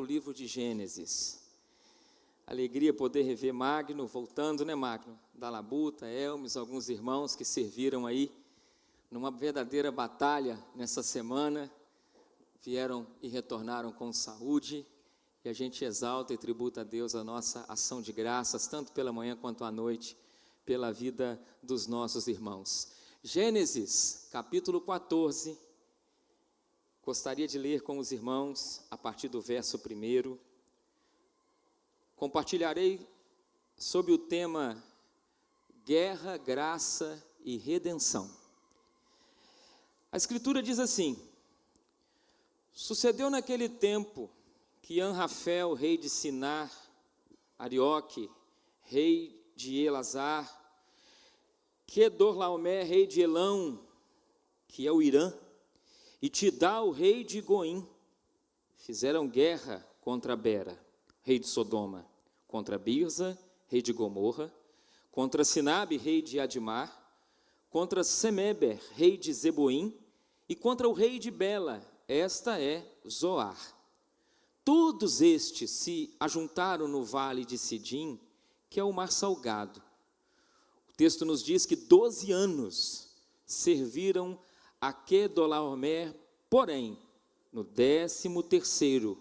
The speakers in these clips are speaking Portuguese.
O livro de Gênesis. Alegria poder rever Magno, voltando, né, Magno? Da Labuta, Elmes, alguns irmãos que serviram aí numa verdadeira batalha nessa semana, vieram e retornaram com saúde, e a gente exalta e tributa a Deus a nossa ação de graças, tanto pela manhã quanto à noite, pela vida dos nossos irmãos. Gênesis, capítulo 14, gostaria de ler com os irmãos, a partir do verso 1. Compartilharei sobre o tema Guerra, Graça e Redenção. A Escritura diz assim: sucedeu naquele tempo que Anrafel, rei de Sinar, Arioque, rei de Elazar, Quedorlaomer, rei de Elão, que é o Irã, e Tidal, rei de Goim, fizeram guerra contra Bera, rei de Sodoma, contra Birza, rei de Gomorra, contra Sinabe, rei de Admar, contra Semeber, rei de Zeboim, e contra o rei de Bela, esta é Zoar. Todos estes se ajuntaram no vale de Sidim, que é o mar salgado. O texto nos diz que 12 anos serviram a Quedorlaomer, porém, no 13º,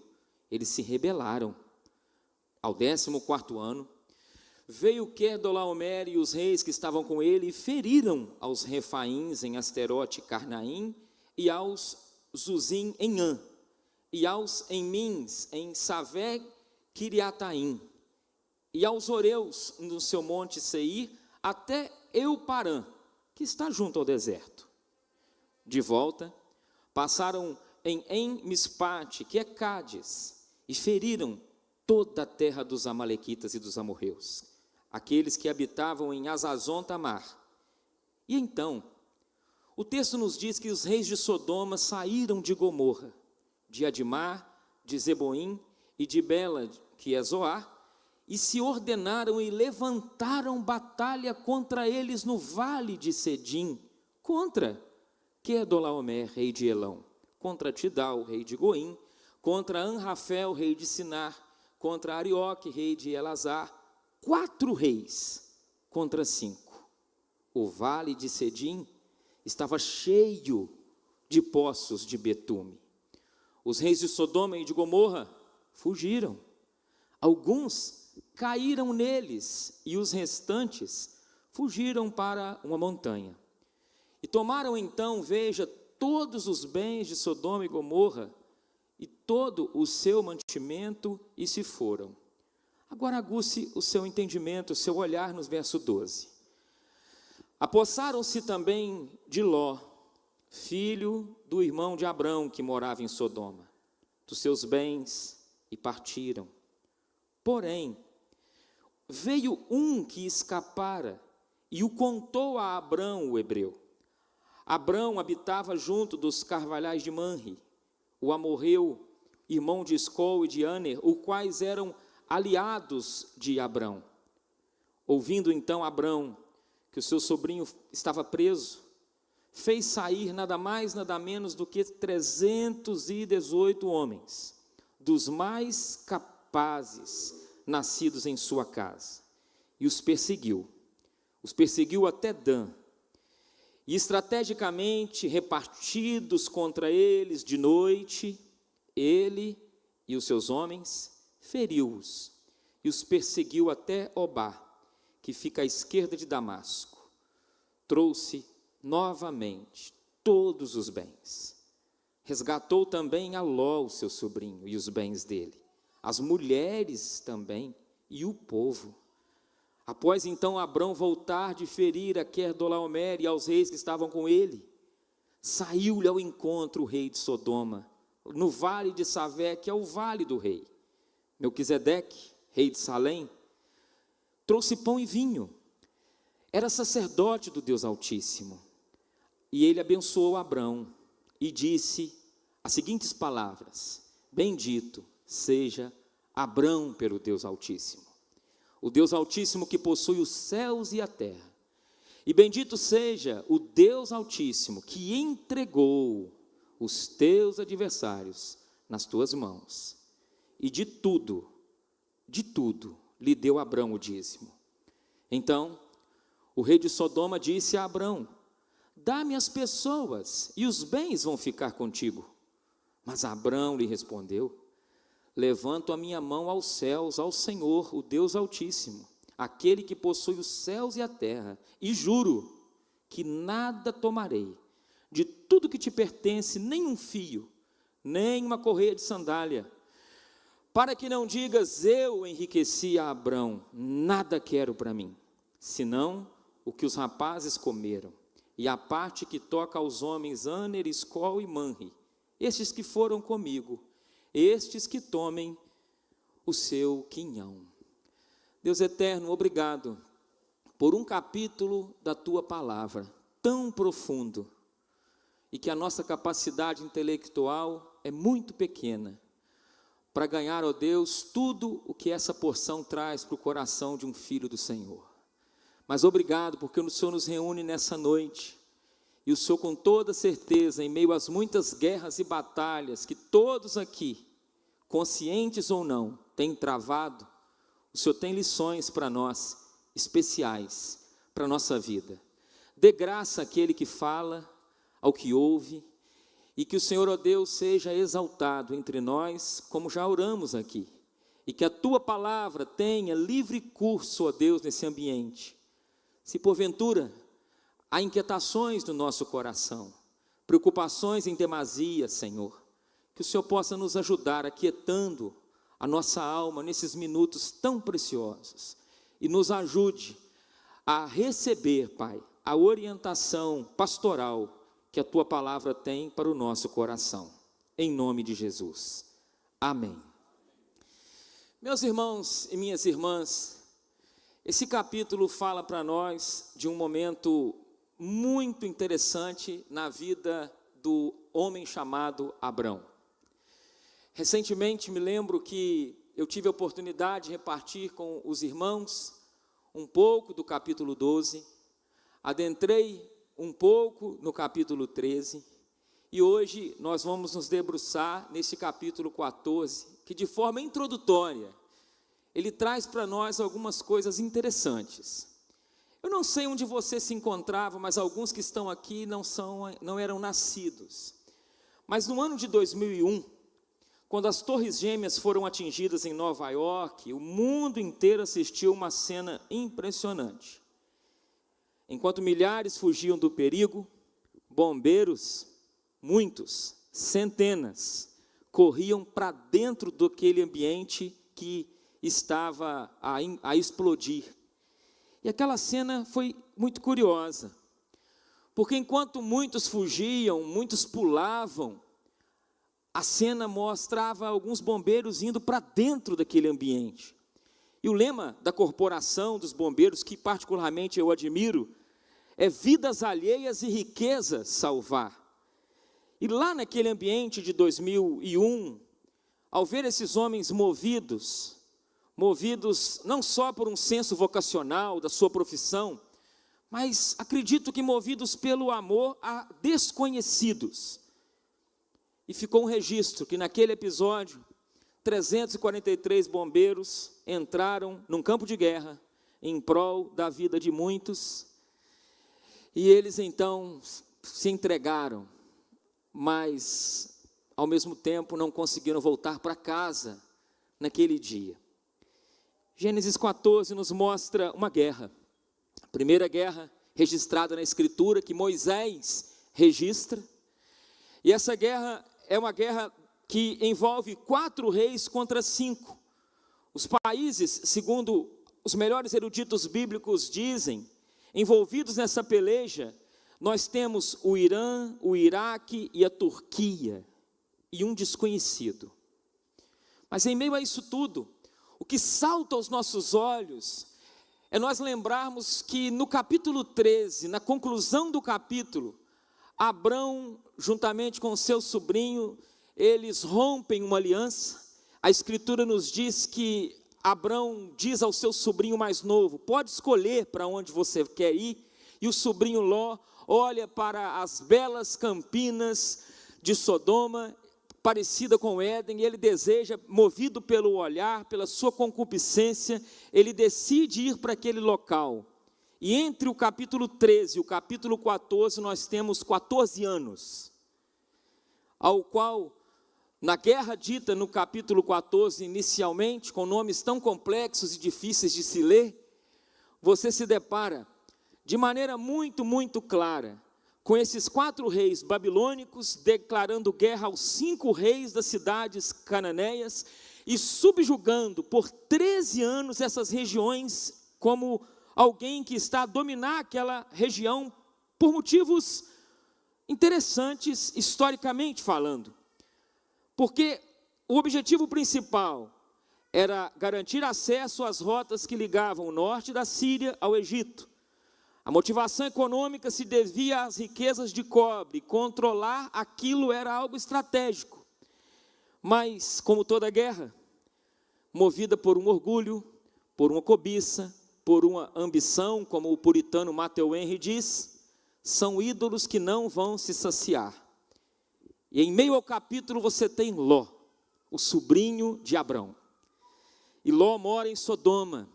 eles se rebelaram. Ao 14º ano, veio Quedorlaomer e os reis que estavam com ele e feriram aos Refaíns em Asterote Carnaim e aos Zuzim em An, e aos Emins em Savé Kiriataim, e aos Oreus no seu monte Seir, até Euparã, que está junto ao deserto. De volta, passaram em Mispate, que é Cádiz, e feriram toda a terra dos amalequitas e dos amorreus, aqueles que habitavam em Azazon Tamar. E então, o texto nos diz que os reis de Sodoma saíram de Gomorra, de Admar, de Zeboim e de Bela, que é Zoar, e se ordenaram e levantaram batalha contra eles no vale de Sedim, contra Quedorlaomer, rei de Elão, contra Tidal, rei de Goim, contra Anrafel, rei de Sinar, contra Arioque, rei de Elazar, 4 reis contra 5. O vale de Sedim estava cheio de poços de betume. Os reis de Sodoma e de Gomorra fugiram. Alguns caíram neles e os restantes fugiram para uma montanha. E tomaram então, veja, todos os bens de Sodoma e Gomorra e todo o seu mantimento e se foram. Agora aguce o seu entendimento, o seu olhar nos versos 12. Apossaram-se também de Ló, filho do irmão de Abrão, que morava em Sodoma, dos seus bens, e partiram. Porém, veio um que escapara e o contou a Abrão, o hebreu. Abrão habitava junto dos carvalhais de Manre, o amorreu, irmão de Escol e de Aner, os quais eram aliados de Abrão. Ouvindo então Abrão que o seu sobrinho estava preso, fez sair nada mais, nada menos do que 318 homens, dos mais capazes, nascidos em sua casa, e os perseguiu até Dan, e estrategicamente repartidos contra eles de noite, ele e os seus homens, feriu-os e os perseguiu até Obá, que fica à esquerda de Damasco. Trouxe novamente todos os bens. Resgatou também a Ló, o seu sobrinho, e os bens dele, as mulheres também e o povo. Após então Abrão voltar de ferir a Quedorlaomer e aos reis que estavam com ele, saiu-lhe ao encontro o rei de Sodoma, no vale de Savé, que é o vale do rei. Melquisedeque, rei de Salém, trouxe pão e vinho. Era sacerdote do Deus Altíssimo. E ele abençoou Abrão e disse as seguintes palavras: bendito seja Abrão pelo Deus Altíssimo, o Deus Altíssimo que possui os céus e a terra. E bendito seja o Deus Altíssimo que entregou os teus adversários nas tuas mãos. e de tudo lhe deu Abrão o dízimo. Então, o rei de Sodoma disse a Abrão: dá-me as pessoas, e os bens vão ficar contigo. Mas Abrão lhe respondeu: levanto a minha mão aos céus, ao Senhor, o Deus Altíssimo, aquele que possui os céus e a terra, e juro que nada tomarei de tudo que te pertence, nem um fio, nem uma correia de sandália, para que não digas: eu enriqueci a Abrão, nada quero para mim, senão o que os rapazes comeram, e a parte que toca aos homens Aner, Escol e Manre, estes que foram comigo, estes que tomem o seu quinhão. Deus eterno, obrigado por um capítulo da tua palavra tão profundo, e que a nossa capacidade intelectual é muito pequena para ganhar, ó Deus, tudo o que essa porção traz para o coração de um filho do Senhor. Mas obrigado porque o Senhor nos reúne nessa noite, e o Senhor, com toda certeza, em meio às muitas guerras e batalhas que todos aqui, conscientes ou não, têm travado, o Senhor tem lições para nós, especiais, para a nossa vida. Dê graça àquele que fala, ao que ouve, e que o Senhor, ó Deus, seja exaltado entre nós, como já oramos aqui, e que a tua palavra tenha livre curso, ó Deus, nesse ambiente. Se porventura há inquietações no nosso coração, preocupações em demasia, Senhor, que o Senhor possa nos ajudar aquietando a nossa alma nesses minutos tão preciosos, e nos ajude a receber, Pai, a orientação pastoral que a tua palavra tem para o nosso coração, em nome de Jesus, amém. Meus irmãos e minhas irmãs, esse capítulo fala para nós de um momento muito interessante na vida do homem chamado Abrão. Recentemente me lembro que eu tive a oportunidade de repartir com os irmãos um pouco do capítulo 12, adentrei um pouco no capítulo 13, e hoje nós vamos nos debruçar nesse capítulo 14, que de forma introdutória, ele traz para nós algumas coisas interessantes. Eu não sei onde você se encontrava, mas alguns que estão aqui não eram nascidos. Mas no ano de 2001, quando as Torres Gêmeas foram atingidas em Nova York, o mundo inteiro assistiu uma cena impressionante. Enquanto milhares fugiam do perigo, bombeiros, muitos, centenas, corriam para dentro daquele ambiente que estava a explodir. E aquela cena foi muito curiosa, porque enquanto muitos fugiam, muitos pulavam, a cena mostrava alguns bombeiros indo para dentro daquele ambiente. E o lema da corporação dos bombeiros, que particularmente eu admiro, é vidas alheias e riquezas salvar. E lá naquele ambiente de 2001, ao ver esses homens movidos não só por um senso vocacional da sua profissão, mas acredito que movidos pelo amor a desconhecidos. E ficou um registro que naquele episódio, 343 bombeiros entraram num campo de guerra em prol da vida de muitos, e eles então se entregaram, mas ao mesmo tempo não conseguiram voltar para casa naquele dia. Gênesis 14 nos mostra uma guerra, a primeira guerra registrada na Escritura, que Moisés registra, e essa guerra é uma guerra que envolve 4 reis contra 5. Os países, segundo os melhores eruditos bíblicos dizem, envolvidos nessa peleja, nós temos o Irã, o Iraque e a Turquia, e um desconhecido. Mas em meio a isso tudo, o que salta aos nossos olhos é nós lembrarmos que no capítulo 13, na conclusão do capítulo, Abrão, juntamente com o seu sobrinho, eles rompem uma aliança. A Escritura nos diz que Abrão diz ao seu sobrinho mais novo: pode escolher para onde você quer ir. E o sobrinho Ló olha para as belas campinas de Sodoma, parecida com o Éden, e ele deseja, movido pelo olhar, pela sua concupiscência, ele decide ir para aquele local. E entre o capítulo 13 e o capítulo 14, nós temos 14 anos, ao qual, na guerra dita no capítulo 14, inicialmente, com nomes tão complexos e difíceis de se ler, você se depara de maneira muito, muito clara com esses 4 reis babilônicos declarando guerra aos 5 reis das cidades cananeias e subjugando por 13 anos essas regiões como alguém que está a dominar aquela região por motivos interessantes historicamente falando. Porque o objetivo principal era garantir acesso às rotas que ligavam o norte da Síria ao Egito. A motivação econômica se devia às riquezas de cobre, controlar aquilo era algo estratégico. Mas, como toda guerra, movida por um orgulho, por uma cobiça, por uma ambição, como o puritano Matthew Henry diz, são ídolos que não vão se saciar. E em meio ao capítulo você tem Ló, o sobrinho de Abrão. E Ló mora em Sodoma.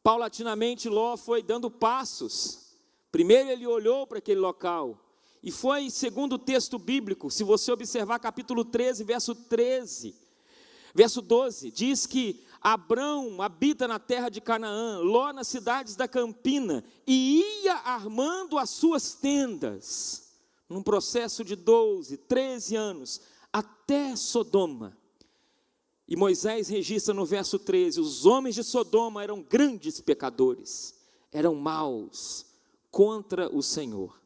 Paulatinamente Ló foi dando passos. Primeiro ele olhou para aquele local. E foi, segundo o texto bíblico, se você observar capítulo 13, verso 12, diz que Abrão habita na terra de Canaã, Ló nas cidades da campina, e ia armando as suas tendas, num processo de 12, 13 anos, até Sodoma. E Moisés registra no verso 13, os homens de Sodoma eram grandes pecadores, eram maus contra o Senhor.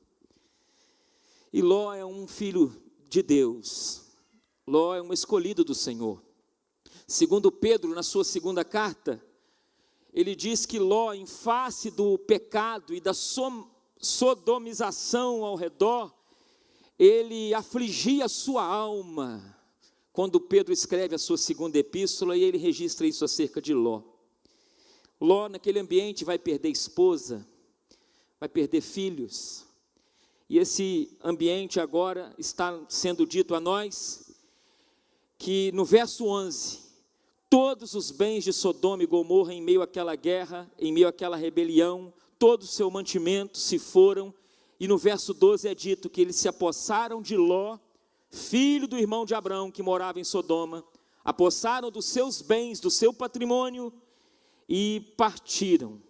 E Ló é um filho de Deus, Ló é um escolhido do Senhor. Segundo Pedro, na sua segunda carta, ele diz que Ló, em face do pecado e da sodomização ao redor, ele afligia a sua alma. Quando Pedro escreve a sua segunda epístola, e ele registra isso acerca de Ló. Ló, naquele ambiente, vai perder esposa, vai perder filhos. E esse ambiente agora está sendo dito a nós, que no verso 11, todos os bens de Sodoma e Gomorra em meio àquela guerra, em meio àquela rebelião, todo o seu mantimento se foram, e no verso 12 é dito que eles se apossaram de Ló, filho do irmão de Abrão, que morava em Sodoma, apossaram dos seus bens, do seu patrimônio, e partiram.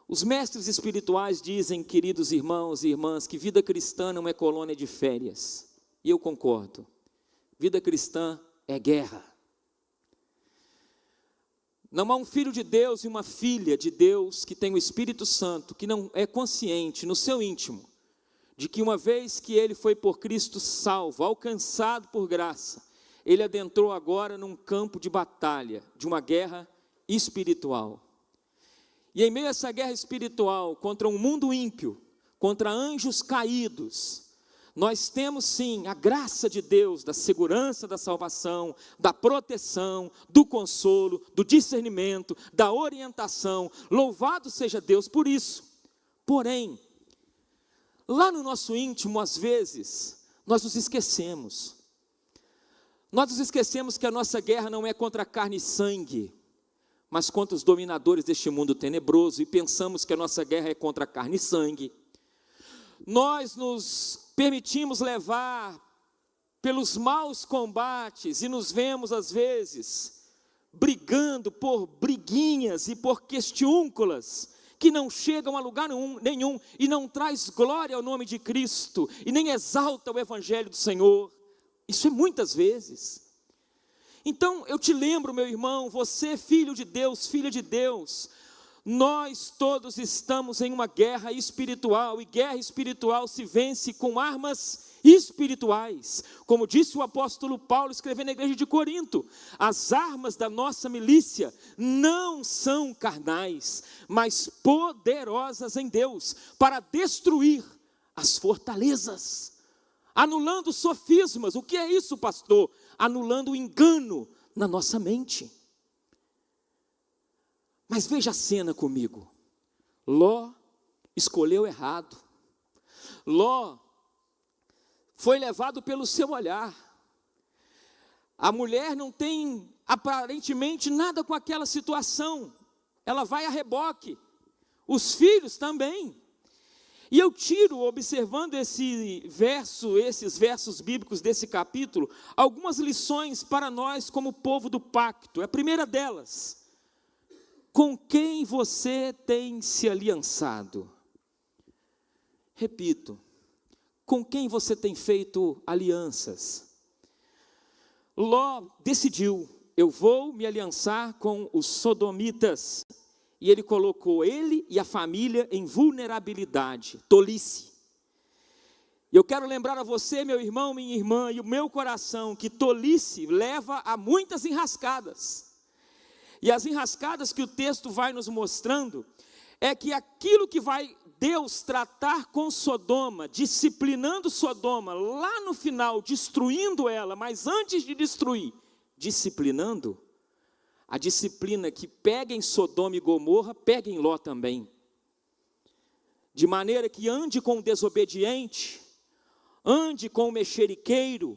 Os mestres espirituais dizem, queridos irmãos e irmãs, que vida cristã não é colônia de férias, e eu concordo, vida cristã é guerra. Não há um filho de Deus e uma filha de Deus que tem o Espírito Santo, que não é consciente no seu íntimo, de que uma vez que ele foi por Cristo salvo, alcançado por graça, ele adentrou agora num campo de batalha, de uma guerra espiritual. E em meio a essa guerra espiritual, contra um mundo ímpio, contra anjos caídos, nós temos sim a graça de Deus, da segurança da salvação, da proteção, do consolo, do discernimento, da orientação. Louvado seja Deus por isso. Porém, lá no nosso íntimo, às vezes, nós nos esquecemos. Nós nos esquecemos que a nossa guerra não é contra carne e sangue, mas contra os dominadores deste mundo tenebroso, e pensamos que a nossa guerra é contra carne e sangue. Nós nos permitimos levar pelos maus combates e nos vemos, às vezes, brigando por briguinhas e por questiúnculas, que não chegam a lugar nenhum e não traz glória ao nome de Cristo e nem exalta o Evangelho do Senhor. Isso é muitas vezes. Então eu te lembro, meu irmão, você filho de Deus, filha de Deus, nós todos estamos em uma guerra espiritual, e guerra espiritual se vence com armas espirituais. Como disse o apóstolo Paulo escrevendo na igreja de Corinto, as armas da nossa milícia não são carnais, mas poderosas em Deus, para destruir as fortalezas, anulando sofismas. O que é isso, pastor? Anulando o engano na nossa mente. Mas veja a cena comigo. Ló escolheu errado. Ló foi levado pelo seu olhar. A mulher não tem aparentemente nada com aquela situação, ela vai a reboque, os filhos também. E eu tiro, observando esses versos bíblicos desse capítulo, algumas lições para nós como povo do pacto. A primeira delas: com quem você tem se aliançado? Repito, com quem você tem feito alianças? Ló decidiu: eu vou me aliançar com os sodomitas. E ele colocou ele e a família em vulnerabilidade, tolice. E eu quero lembrar a você, meu irmão, minha irmã, e o meu coração, que tolice leva a muitas enrascadas. E as enrascadas que o texto vai nos mostrando, é que aquilo que vai Deus tratar com Sodoma, disciplinando Sodoma, lá no final, destruindo ela, mas antes de destruir, disciplinando, a disciplina que pega em Sodoma e Gomorra, pega em Ló também. De maneira que ande com o desobediente, ande com o mexeriqueiro,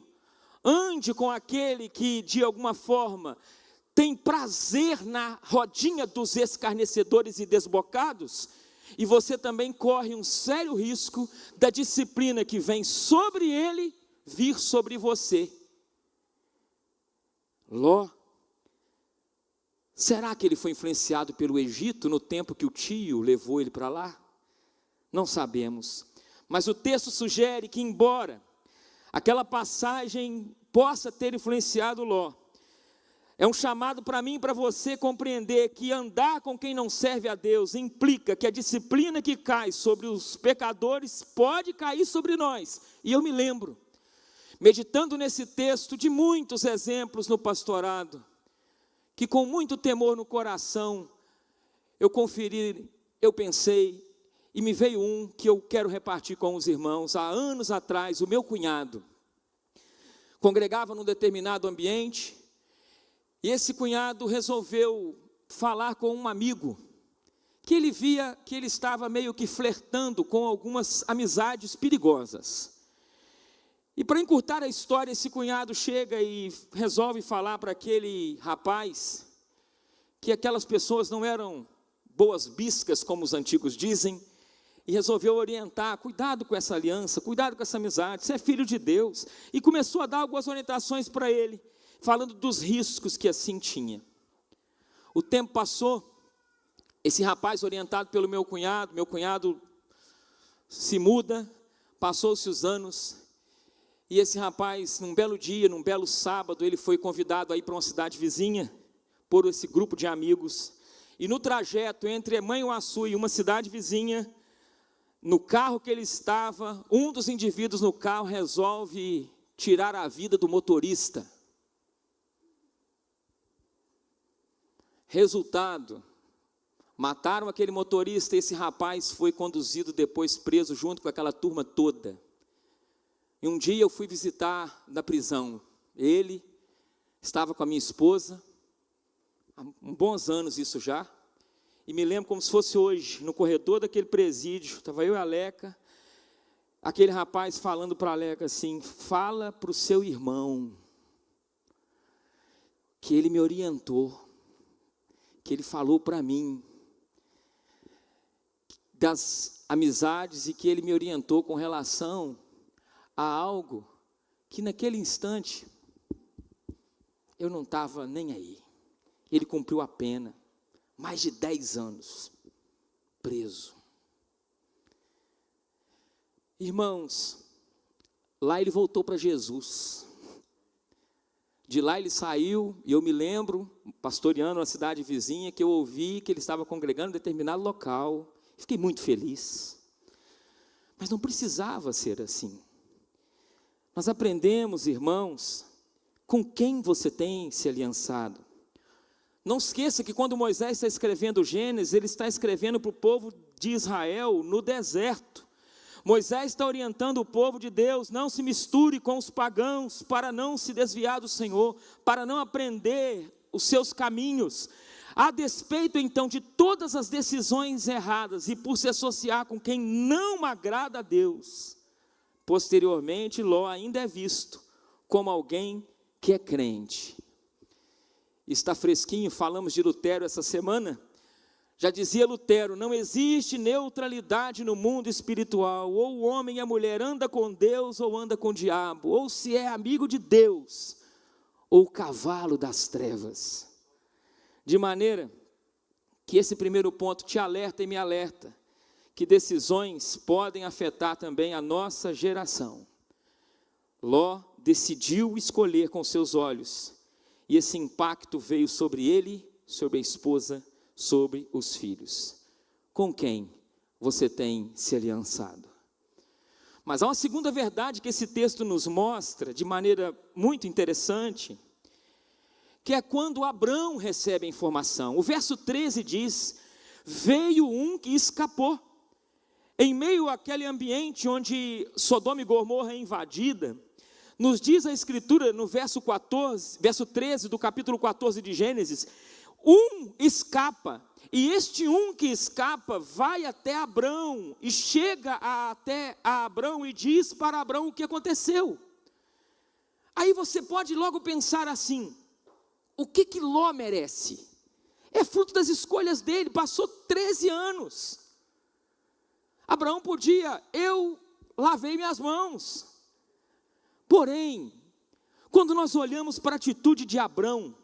ande com aquele que de alguma forma tem prazer na rodinha dos escarnecedores e desbocados, e você também corre um sério risco da disciplina que vem sobre ele, vir sobre você. Ló, será que ele foi influenciado pelo Egito no tempo que o tio levou ele para lá? Não sabemos. Mas o texto sugere que, embora aquela passagem possa ter influenciado Ló, é um chamado para mim e para você compreender que andar com quem não serve a Deus implica que a disciplina que cai sobre os pecadores pode cair sobre nós. E eu me lembro, meditando nesse texto, de muitos exemplos no pastorado, que com muito temor no coração, eu conferi, eu pensei, e me veio um que eu quero repartir com os irmãos. Há anos atrás, o meu cunhado congregava num determinado ambiente, e esse cunhado resolveu falar com um amigo, que ele via que ele estava meio que flertando com algumas amizades perigosas. E para encurtar a história, esse cunhado chega e resolve falar para aquele rapaz que aquelas pessoas não eram boas biscas, como os antigos dizem, e resolveu orientar: cuidado com essa aliança, cuidado com essa amizade, você é filho de Deus. E começou a dar algumas orientações para ele, falando dos riscos que assim tinha. O tempo passou, esse rapaz orientado pelo meu cunhado se muda, passou-se os anos, e esse rapaz, num belo dia, num belo sábado, ele foi convidado a ir para uma cidade vizinha, por esse grupo de amigos, e no trajeto entre Manhuaçu e uma cidade vizinha, no carro que ele estava, um dos indivíduos no carro resolve tirar a vida do motorista. Resultado, mataram aquele motorista, e esse rapaz foi conduzido depois preso junto com aquela turma toda. E um dia eu fui visitar na prisão, ele estava com a minha esposa, há bons anos isso já, e me lembro como se fosse hoje, no corredor daquele presídio, estava eu e a Leca, aquele rapaz falando para a Leca assim: fala para o seu irmão, que ele me orientou, que ele falou para mim, das amizades, e que ele me orientou com relação a algo que naquele instante eu não estava nem aí. Ele cumpriu a pena, mais de 10 anos preso. Irmãos, lá ele voltou para Jesus. De lá ele saiu, e eu me lembro, pastoreando uma cidade vizinha, que eu ouvi que ele estava congregando em determinado local. Fiquei muito feliz. Mas não precisava ser assim. Nós aprendemos, irmãos, com quem você tem se aliançado. Não esqueça que quando Moisés está escrevendo Gênesis, ele está escrevendo para o povo de Israel no deserto. Moisés está orientando o povo de Deus: não se misture com os pagãos, para não se desviar do Senhor, para não aprender os seus caminhos. A despeito então de todas as decisões erradas, e por se associar com quem não agrada a Deus, posteriormente Ló ainda é visto como alguém que é crente, está fresquinho, falamos de Lutero essa semana. Já dizia Lutero: não existe neutralidade no mundo espiritual, ou o homem e a mulher anda com Deus ou anda com o diabo, ou se é amigo de Deus, ou cavalo das trevas. De maneira que esse primeiro ponto te alerta e me alerta, que decisões podem afetar também a nossa geração. Ló decidiu escolher com seus olhos, e esse impacto veio sobre ele, sobre a esposa, sobre os filhos. Com quem você tem se aliançado? Mas há uma segunda verdade que esse texto nos mostra de maneira muito interessante, que é quando Abrão recebe a informação. O verso 13 diz: veio um que escapou. Em meio àquele ambiente onde Sodoma e Gomorra é invadida, nos diz a Escritura no verso 13 do capítulo 14 de Gênesis, um escapa, e este um que escapa vai até Abrão, e chega até Abrão e diz para Abrão o que aconteceu. Aí você pode logo pensar assim: o que Ló merece? É fruto das escolhas dele, passou 13 anos. Abraão podia: eu lavei minhas mãos. Porém, quando nós olhamos para a atitude de Abrão,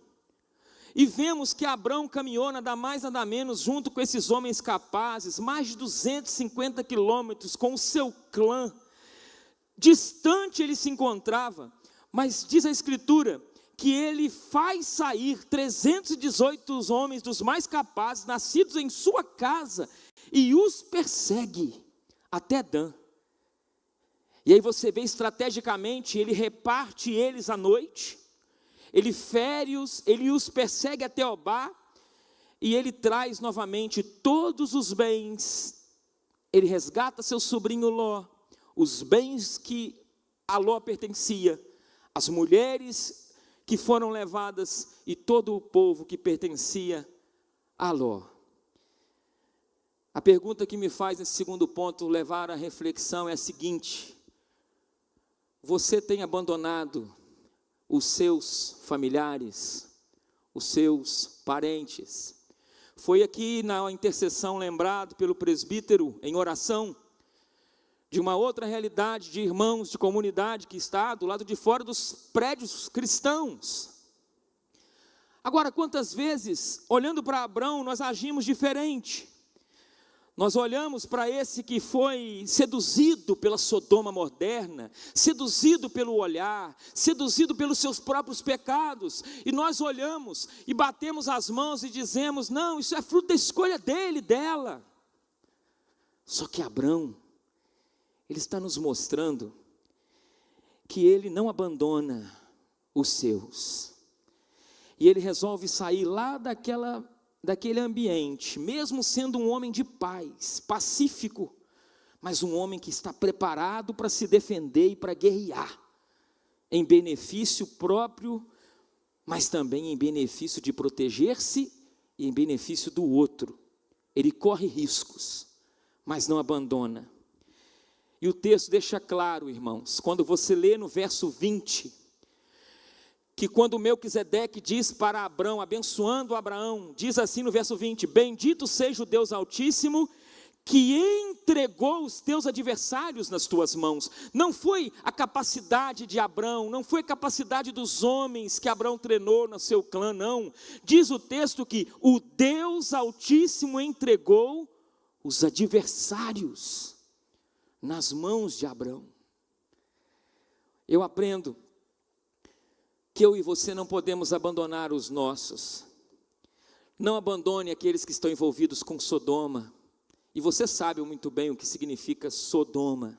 e vemos que Abrão caminhou nada mais nada menos junto com esses homens capazes, mais de 250 quilômetros com o seu clã, distante ele se encontrava, mas diz a Escritura que ele faz sair 318 homens dos mais capazes, nascidos em sua casa, e os persegue até Dan. E aí você vê estrategicamente, ele reparte eles à noite, ele fere-os, ele os persegue até Obá, e ele traz novamente todos os bens, ele resgata seu sobrinho Ló, os bens que a Ló pertencia, as mulheres que foram levadas e todo o povo que pertencia a Ló. A pergunta que me faz nesse segundo ponto levar à reflexão é a seguinte: você tem abandonado os seus familiares, os seus parentes? Foi aqui na intercessão lembrado pelo presbítero em oração de uma outra realidade de irmãos de comunidade que está do lado de fora dos prédios cristãos. Agora, quantas vezes, olhando para Abrão, nós agimos diferente? Nós olhamos para esse que foi seduzido pela Sodoma moderna, seduzido pelo olhar, seduzido pelos seus próprios pecados, e nós olhamos e batemos as mãos e dizemos: não, isso é fruto da escolha dele, dela. Só que Abrão, ele está nos mostrando que ele não abandona os seus, e ele resolve sair lá daquele ambiente, mesmo sendo um homem de paz, pacífico, mas um homem que está preparado para se defender e para guerrear, em benefício próprio, mas também em benefício de proteger-se e em benefício do outro. Ele corre riscos, mas não abandona. E o texto deixa claro, irmãos, quando você lê no verso 20, que quando Melquisedeque diz para Abrão, abençoando Abraão, diz assim no verso 20: bendito seja o Deus Altíssimo, que entregou os teus adversários nas tuas mãos. Não foi a capacidade de Abrão, não foi a capacidade dos homens que Abrão treinou no seu clã, não. Diz o texto que o Deus Altíssimo entregou os adversários nas mãos de Abrão. Eu aprendo que eu e você não podemos abandonar os nossos. Não abandone aqueles que estão envolvidos com Sodoma. E você sabe muito bem o que significa Sodoma.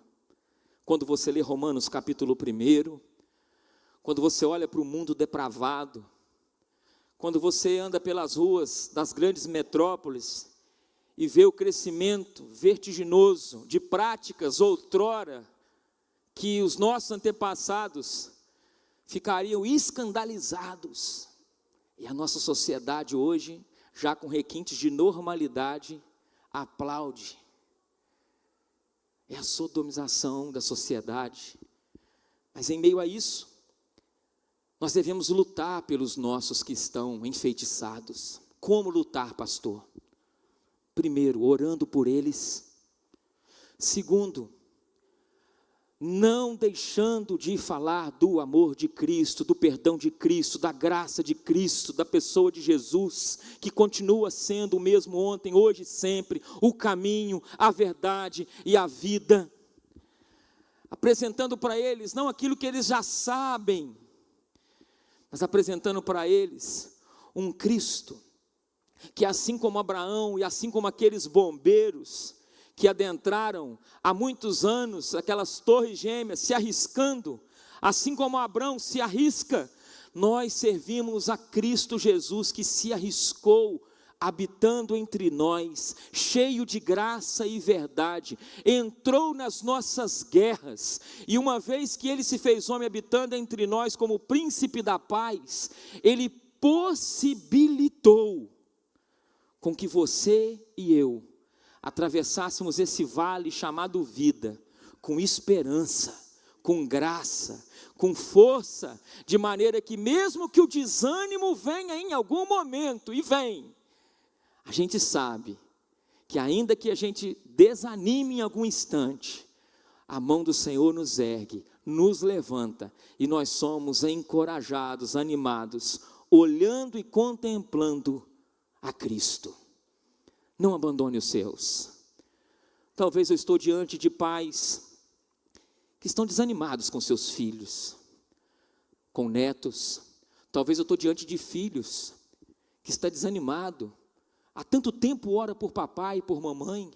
Quando você lê Romanos capítulo 1, quando você olha para o mundo depravado, quando você anda pelas ruas das grandes metrópoles e vê o crescimento vertiginoso de práticas outrora que os nossos antepassados ficariam escandalizados. E a nossa sociedade hoje, já com requintes de normalidade, aplaude. É a sodomização da sociedade. Mas em meio a isso, Nós devemos lutar pelos nossos que estão enfeitiçados. Como lutar, pastor? Primeiro, orando por eles. Segundo, não deixando de falar do amor de Cristo, do perdão de Cristo, da graça de Cristo, da pessoa de Jesus, que continua sendo o mesmo ontem, hoje e sempre, o caminho, a verdade e a vida. Apresentando para eles, não aquilo que eles já sabem, mas apresentando para eles um Cristo, que assim como Abraão e assim como aqueles bombeiros, que adentraram há muitos anos aquelas torres gêmeas, se arriscando, assim como Abraão se arrisca, nós servimos a Cristo Jesus, que se arriscou, habitando entre nós, cheio de graça e verdade, entrou nas nossas guerras, e uma vez que ele se fez homem habitando entre nós como príncipe da paz, ele possibilitou com que você e eu atravessássemos esse vale chamado vida, com esperança, com graça, com força, de maneira que mesmo que o desânimo venha em algum momento, e vem, a gente sabe que ainda que a gente desanime em algum instante, a mão do Senhor nos ergue, nos levanta, e nós somos encorajados, animados, olhando e contemplando a Cristo. Não abandone os seus. Talvez eu estou diante de pais que estão desanimados com seus filhos, com netos. Talvez eu estou diante de filhos que está desanimado. Há tanto tempo ora por papai e por mamãe,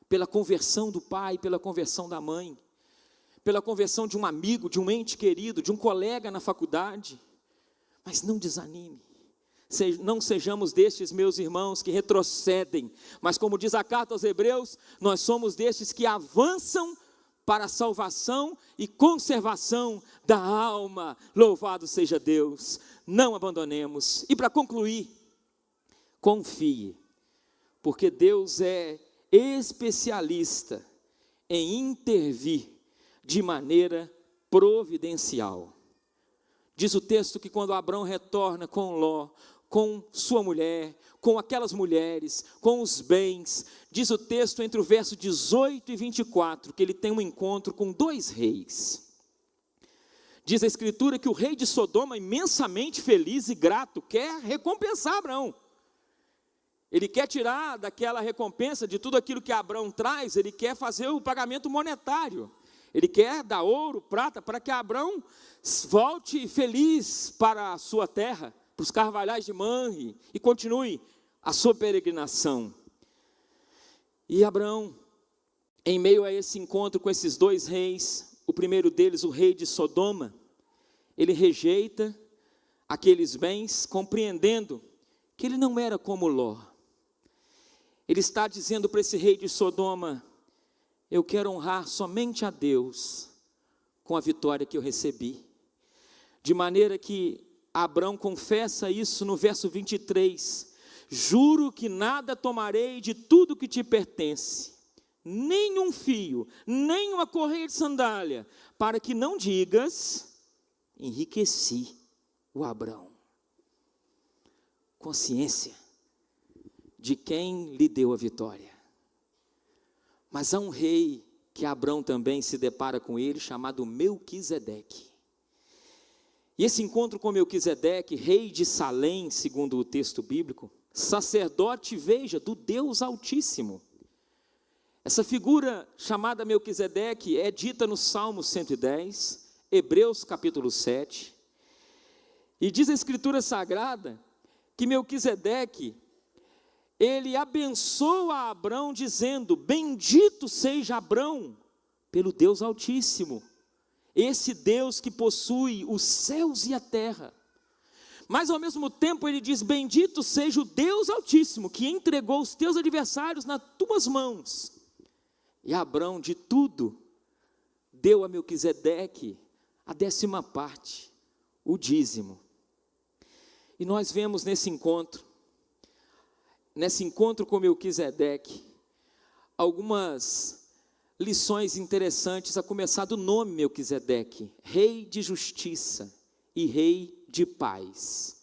pela conversão do pai, pela conversão da mãe, pela conversão de um amigo, de um ente querido, de um colega na faculdade. Mas não desanime. Não sejamos destes, meus irmãos, que retrocedem, mas como diz a carta aos Hebreus, nós somos destes que avançam para a salvação e conservação da alma. Louvado seja Deus, não abandonemos. E para concluir, confie, porque Deus é especialista em intervir de maneira providencial. Diz o texto que quando Abrão retorna com Ló, com sua mulher, com aquelas mulheres, com os bens, diz o texto entre o verso 18 e 24, que ele tem um encontro com dois reis. Diz a Escritura que o rei de Sodoma, imensamente feliz e grato, quer recompensar Abrão. Ele quer tirar daquela recompensa, de tudo aquilo que Abrão traz, ele quer fazer o pagamento monetário. Ele quer dar ouro, prata, para que Abrão volte feliz para a sua terra, para os carvalhais de Manre, e continue a sua peregrinação. E Abrão, em meio a esse encontro com esses dois reis, o primeiro deles, o rei de Sodoma, ele rejeita aqueles bens, compreendendo que ele não era como Ló. Ele está dizendo para esse rei de Sodoma: eu quero honrar somente a Deus com a vitória que eu recebi. De maneira que Abrão confessa isso no verso 23, juro que nada tomarei de tudo que te pertence, nem um fio, nem uma correia de sandália, para que não digas, enriqueci o Abrão. Consciência de quem lhe deu a vitória. Mas há um rei que Abrão também se depara com ele, chamado Melquisedeque. E esse encontro com Melquisedeque, rei de Salém, segundo o texto bíblico, sacerdote, veja, do Deus Altíssimo. Essa figura chamada Melquisedeque é dita no Salmo 110, Hebreus capítulo 7. E diz a Escritura Sagrada que Melquisedeque, ele abençoa Abrão dizendo: bendito seja Abrão pelo Deus Altíssimo, esse Deus que possui os céus e a terra. Mas ao mesmo tempo ele diz: bendito seja o Deus Altíssimo, que entregou os teus adversários nas tuas mãos. E Abrão de tudo deu a Melquisedeque a 10ª, o dízimo. E nós vemos nesse encontro com Melquisedeque, algumas lições interessantes, a começar do nome Melquisedeque, rei de justiça e Rei de paz.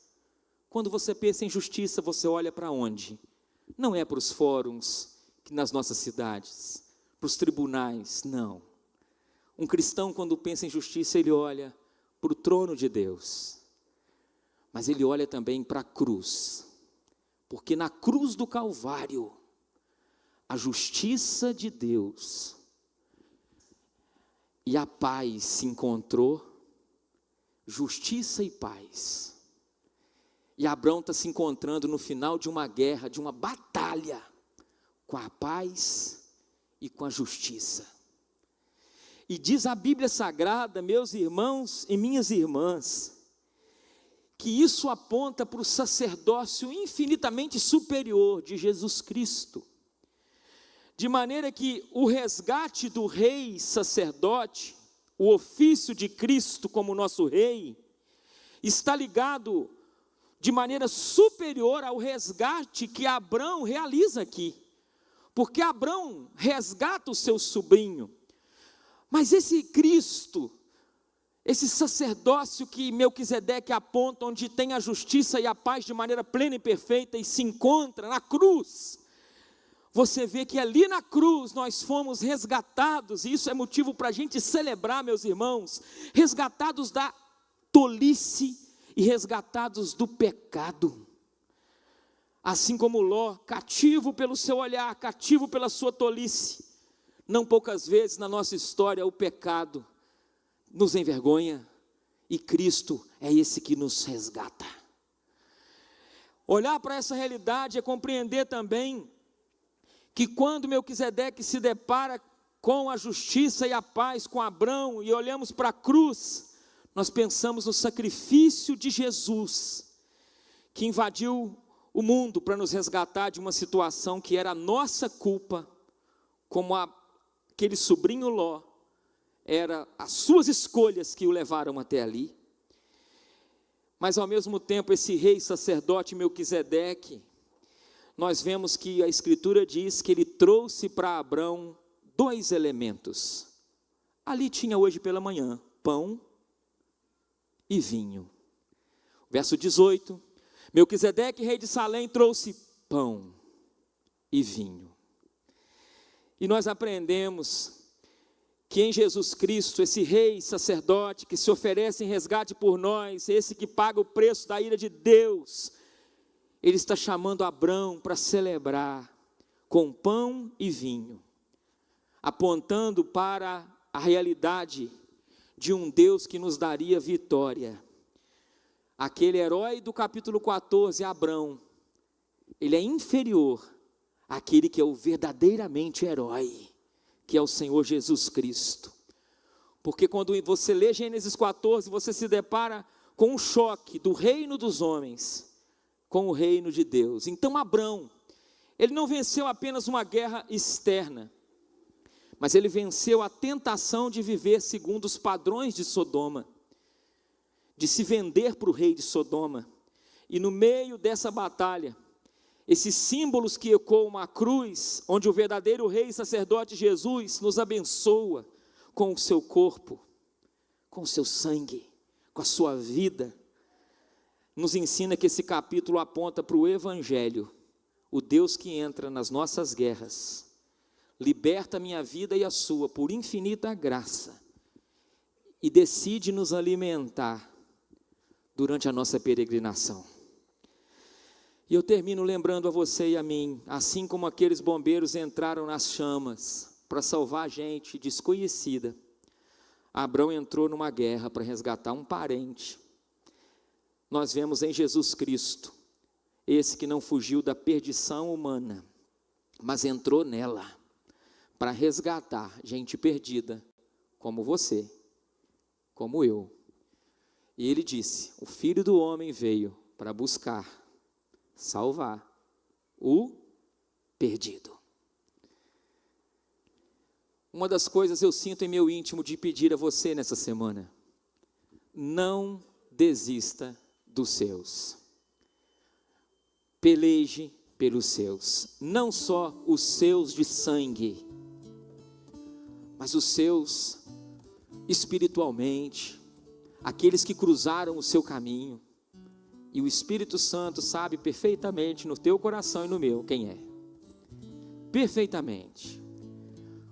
Quando você pensa em justiça, você olha para onde? Não é para os fóruns nas nossas cidades, para os tribunais, não. Um cristão, quando pensa em justiça, ele olha para o trono de Deus, mas ele olha também para a cruz, porque na cruz do Calvário, a justiça de Deus e a paz se encontrou, justiça e paz. E Abrão está se encontrando no final de uma guerra, de uma batalha, com a paz e com a justiça. E diz a Bíblia Sagrada, meus irmãos e minhas irmãs, que isso aponta para o sacerdócio infinitamente superior de Jesus Cristo. De maneira que o resgate do rei sacerdote, o ofício de Cristo como nosso rei, está ligado de maneira superior ao resgate que Abrão realiza aqui. Porque Abrão resgata o seu sobrinho. Mas esse Cristo, esse sacerdócio que Melquisedeque aponta, onde tem a justiça e a paz de maneira plena e perfeita e se encontra na cruz, você vê que ali na cruz nós fomos resgatados, e isso é motivo para a gente celebrar, meus irmãos, resgatados da tolice e resgatados do pecado. Assim como Ló, cativo pelo seu olhar, cativo pela sua tolice, não poucas vezes na nossa história o pecado nos envergonha, e Cristo é esse que nos resgata. Olhar para essa realidade é compreender também que quando Melquisedeque se depara com a justiça e a paz com Abrão, e olhamos para a cruz, nós pensamos no sacrifício de Jesus, que invadiu o mundo para nos resgatar de uma situação que era a nossa culpa, como aquele sobrinho Ló, era as suas escolhas que o levaram até ali. Mas ao mesmo tempo esse rei sacerdote Melquisedeque, nós vemos que a Escritura diz que ele trouxe para Abrão 2 elementos. Ali tinha hoje pela manhã pão e vinho. Verso 18, Melquisedeque, rei de Salém, trouxe pão e vinho. E nós aprendemos que em Jesus Cristo, esse rei sacerdote que se oferece em resgate por nós, esse que paga o preço da ira de Deus, ele está chamando Abrão para celebrar com pão e vinho, apontando para a realidade de um Deus que nos daria vitória. Aquele herói do capítulo 14, Abrão, ele é inferior àquele que é o verdadeiramente herói, que é o Senhor Jesus Cristo. Porque quando você lê Gênesis 14, você se depara com um choque do reino dos homens com o reino de Deus. Então Abrão, ele não venceu apenas uma guerra externa, mas ele venceu a tentação de viver segundo os padrões de Sodoma, de se vender para o rei de Sodoma. E no meio dessa batalha, esses símbolos que ecoam a cruz, onde o verdadeiro rei e sacerdote Jesus nos abençoa com o seu corpo, com o seu sangue, com a sua vida, nos ensina que esse capítulo aponta para o Evangelho, o Deus que entra nas nossas guerras, liberta a minha vida e a sua por infinita graça, e decide nos alimentar durante a nossa peregrinação. E eu termino lembrando a você e a mim, assim como aqueles bombeiros entraram nas chamas para salvar gente desconhecida, Abrão entrou numa guerra para resgatar um parente. Nós vemos em Jesus Cristo, esse que não fugiu da perdição humana, mas entrou nela para resgatar gente perdida, como você, como eu. E ele disse, o Filho do Homem veio para buscar, salvar o perdido. Uma das coisas eu sinto em meu íntimo de pedir a você nessa semana, não desista dos seus. Peleje pelos seus, não só os seus de sangue, mas os seus espiritualmente, aqueles que cruzaram o seu caminho. E o Espírito Santo sabe perfeitamente no teu coração e no meu quem é. Perfeitamente.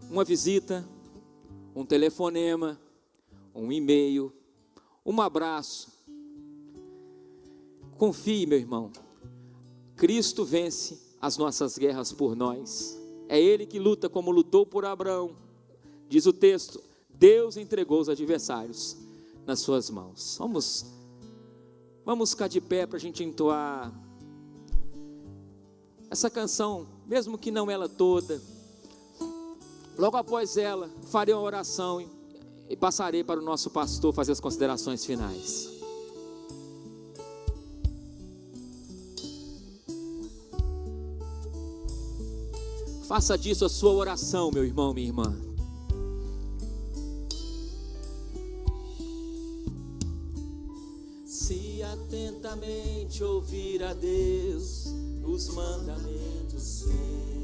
Uma visita, um telefonema, um e-mail, um abraço. Confie, meu irmão. Cristo vence as nossas guerras por nós. É Ele que luta como lutou por Abraão. Diz o texto, Deus entregou os adversários nas suas mãos. Vamos ficar de pé para a gente entoar essa canção, mesmo que não ela toda. Logo após ela, farei uma oração e passarei para o nosso pastor fazer as considerações finais. Faça disso a sua oração, meu irmão, minha irmã. Se atentamente ouvir a Deus, os mandamentos seus,